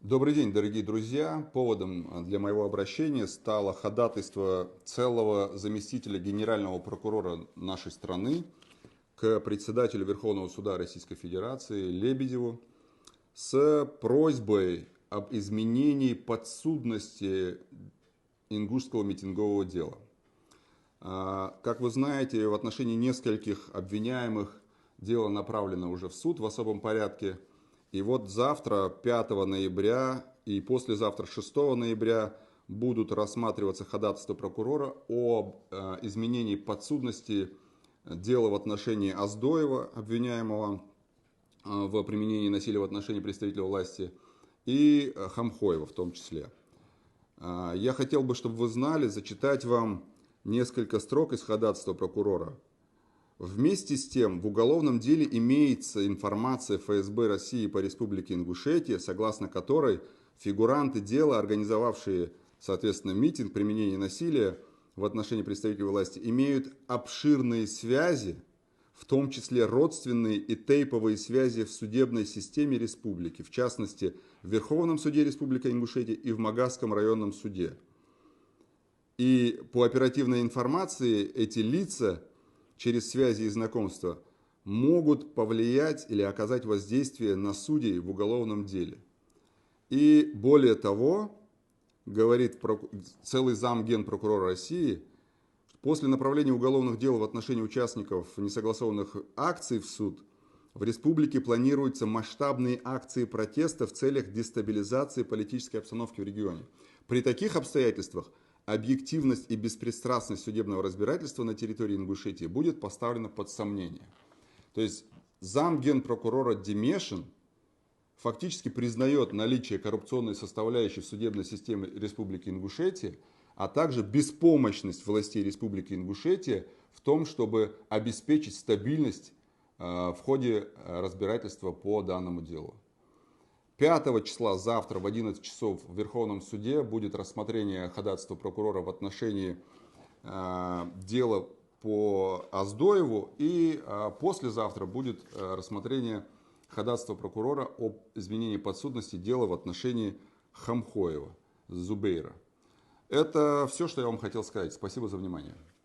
Добрый день, дорогие друзья. Поводом для моего обращения стало ходатайство целого заместителя генерального прокурора нашей страны к председателю Верховного суда Российской Федерации Лебедеву с просьбой об изменении подсудности ингушского митингового дела. Как вы знаете, в отношении нескольких обвиняемых дело направлено уже в суд в особом порядке. И вот завтра, 5 ноября, и послезавтра, 6 ноября, будут рассматриваться ходатайства прокурора об изменении подсудности дела в отношении Оздоева, обвиняемого в применении насилия в отношении представителя власти, и Хамхоева в том числе. Я хотел бы, чтобы вы знали, зачитать вам несколько строк из ходатайства прокурора. Вместе с тем, в уголовном деле имеется информация ФСБ России по Республике Ингушетия, согласно которой фигуранты дела, организовавшие, соответственно, митинг применения насилия в отношении представителей власти, имеют обширные связи, в том числе родственные и тейповые связи в судебной системе республики, в частности, в Верховном суде Республики Ингушетия и в Магасском районном суде. И по оперативной информации эти лица через связи и знакомства могут повлиять или оказать воздействие на судей в уголовном деле. И более того, говорит целый зам генпрокурора России, после направления уголовных дел в отношении участников несогласованных акций в суд, в республике планируются масштабные акции протеста в целях дестабилизации политической обстановки в регионе. При таких обстоятельствах объективность и беспристрастность судебного разбирательства на территории Ингушетии будет поставлена под сомнение. То есть зам генпрокурора Демешин фактически признает наличие коррупционной составляющей в судебной системе Республики Ингушетия, а также беспомощность властей Республики Ингушетия в том, чтобы обеспечить стабильность в ходе разбирательства по данному делу. 5 числа, завтра в 11 часов в Верховном суде будет рассмотрение ходатайства прокурора в отношении дела по Оздоеву. И послезавтра будет рассмотрение ходатайства прокурора об изменении подсудности дела в отношении Хамхоева, Зубейра. Это все, что я вам хотел сказать. Спасибо за внимание.